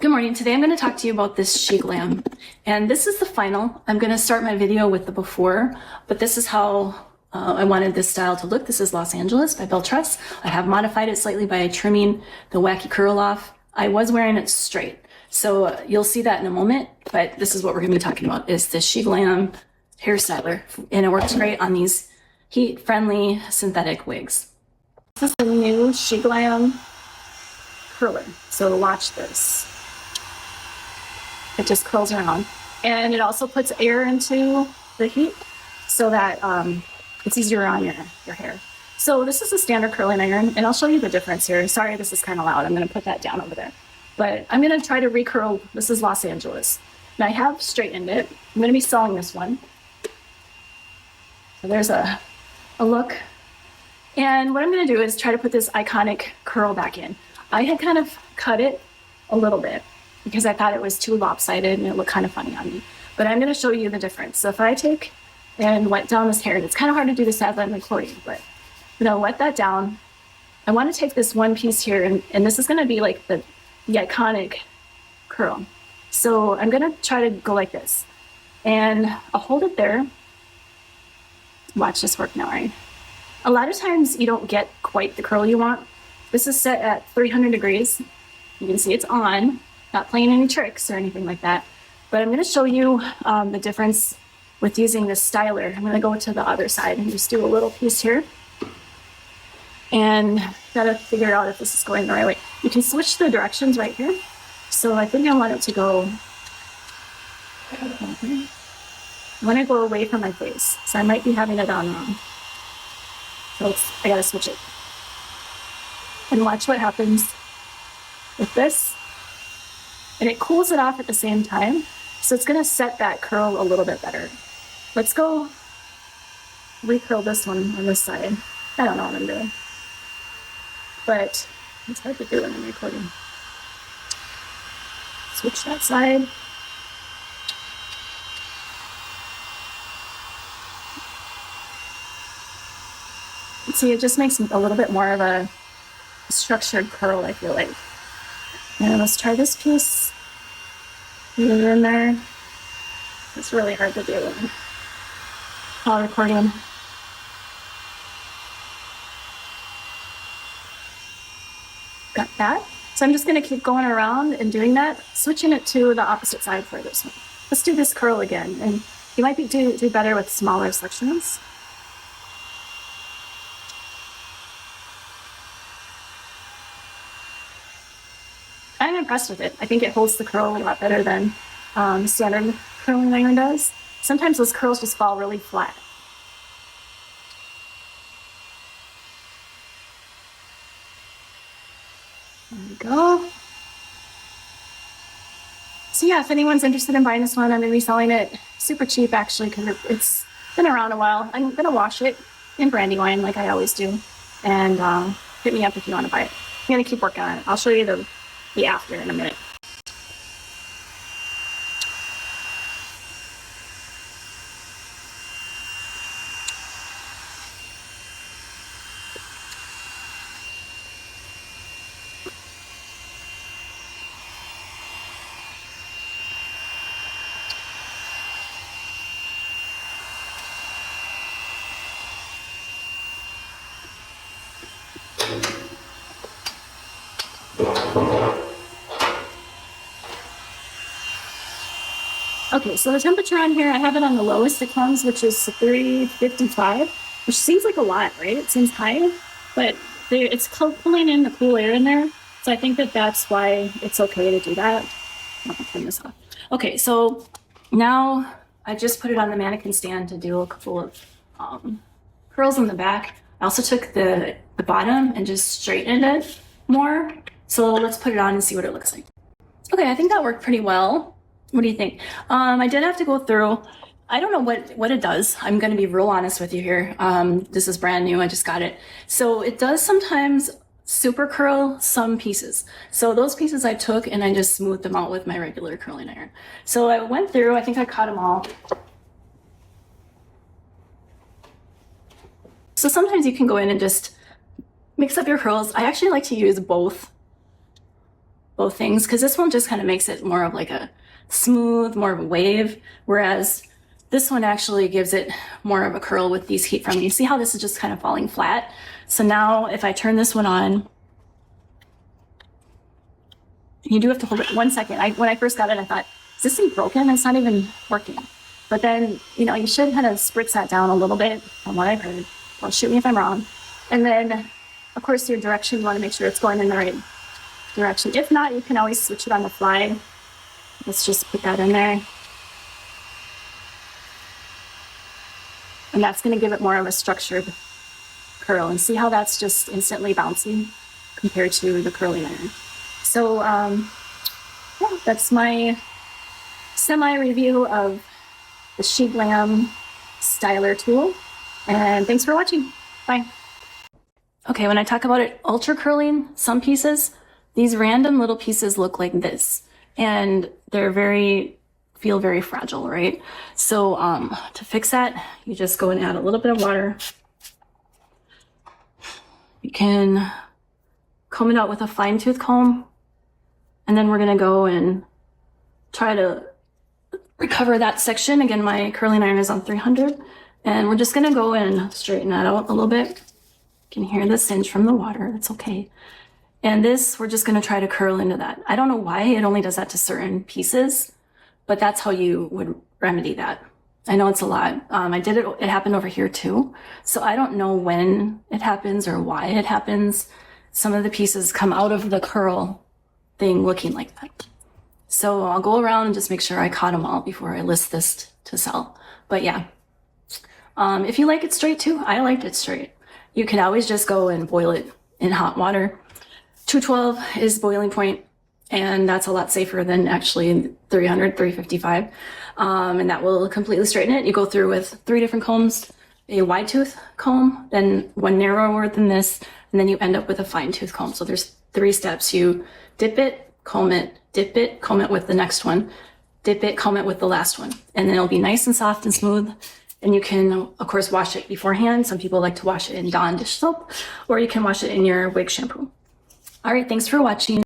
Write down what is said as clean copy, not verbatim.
Good morning. Today I'm going to talk to you about this Sheglam, and this is the final. I'm going to start my video with the before, but this is how I wanted this style to look. This is Los Angeles by Beltress. I have modified it slightly by trimming the wacky curl off. I was wearing it straight, so you'll see that in a moment, but this is what we're going to be talking about, is the Sheglam hairstyler, and it works great on these heat-friendly synthetic wigs. This is the new Sheglam curler, so watch this. It just curls around, and it also puts air into the heat so that it's easier on your hair. So this is a standard curling iron, and I'll show you the difference here. Sorry, this is kind of loud. I'm going to put that down over there. But I'm going to try to recurl. This is Los Angeles. And I have straightened it. I'm going to be selling this one. So there's a look. And what I'm going to do is try to put this iconic curl back in. I had kind of cut it a little bit because I thought it was too lopsided and it looked kind of funny on me. But I'm going to show you the difference. So if I take and wet down this hair, and it's kind of hard to do this as I'm recording, but I'm going to wet that down. I want to take this one piece here, and this is going to be like the iconic curl. So I'm going to try to go like this. And I'll hold it there. Watch this work now, right? A lot of times you don't get quite the curl you want. This is set at 300 degrees. You can see it's on. Not playing any tricks or anything like that, but I'm going to show you the difference with using this styler. I'm going to go to the other side and just do a little piece here, and gotta figure out if this is going the right way. You can switch the directions right here. So I think I want it to go. I want to go away from my face, so I might be having it on wrong. So I gotta switch it, and watch what happens with this. And it cools it off at the same time. So it's going to set that curl a little bit better. Let's go recurl this one on this side. I don't know what I'm doing, but it's hard to do when I'm recording. Switch that side. See, it just makes a little bit more of a structured curl, I feel like. And let's try this piece. Put it in there. It's really hard to do while recording. Got that. So I'm just going to keep going around and doing that, switching it to the opposite side for this one. Let's do this curl again, and you might do better with smaller sections. I'm impressed with it. I think it holds the curl a lot better than standard curling iron does. Sometimes those curls just fall really flat. There we go. So yeah, if anyone's interested in buying this one, I'm going to be selling it super cheap actually, because it's been around a while. I'm going to wash it in Brandywine like I always do. And hit me up if you want to buy it. I'm going to keep working on it. I'll show you the after in a minute. Okay, so the temperature on here, I have it on the lowest it comes, which is 355, which seems like a lot, right? It seems high, but it's pulling in the cool air in there. So I think that that's why it's okay to do that. I'll turn this off. Okay, so now I just put it on the mannequin stand to do a couple of curls in the back. I also took the bottom and just straightened it more. So let's put it on and see what it looks like. Okay, I think that worked pretty well. What do you think? I did have to go through. I don't know what it does. I'm going to be real honest with you here. This is brand new. I just got it. So it does sometimes super curl some pieces. So those pieces I took and I just smoothed them out with my regular curling iron. So I went through, I think I caught them all. So sometimes you can go in and just mix up your curls. I actually like to use both both things, because this one just kind of makes it more of like a smooth, more of a wave, whereas this one actually gives it more of a curl with these heat from. You see how this is just kind of falling flat? So now if I turn this one on, you do have to hold it 1 second. When I first got it, I thought, is this thing broken? It's not even working. But then, you know, you should kind of spritz that down a little bit from what I've heard. Well, shoot me if I'm wrong. And then, of course, your direction, you want to make sure it's going in the right direction. If not, you can always switch it on the fly. Let's just put that in there. And that's going to give it more of a structured curl. And see how that's just instantly bouncing compared to the curling iron. So, yeah, that's my semi-review of the Sheglam styler tool. And thanks for watching. Bye. Okay, when I talk about it ultra curling some pieces, these random little pieces look like this. And they're feel very fragile, right? So to fix that, you just go and add a little bit of water. You can comb it out with a fine tooth comb. And then we're gonna go and try to recover that section. Again, my curling iron is on 300. And we're just gonna go and straighten that out a little bit. You can hear the cinch from the water, that's okay. And this, we're just gonna try to curl into that. I don't know why it only does that to certain pieces, but that's how you would remedy that. I know it's a lot. it happened over here too. So I don't know when it happens or why it happens. Some of the pieces come out of the curl thing looking like that. So I'll go around and just make sure I caught them all before I list this to sell. But yeah, if you like it straight too, I liked it straight. You can always just go and boil it in hot water. 212 is boiling point, and that's a lot safer than actually 300, 355. And that will completely straighten it. You go through with 3 different combs, a wide tooth comb, then one narrower than this, and then you end up with a fine tooth comb. So there's 3 steps. You dip it, comb it, dip it, comb it with the next one, dip it, comb it with the last one. And then it'll be nice and soft and smooth. And you can, of course, wash it beforehand. Some people like to wash it in Dawn dish soap, or you can wash it in your wig shampoo. All right, thanks for watching.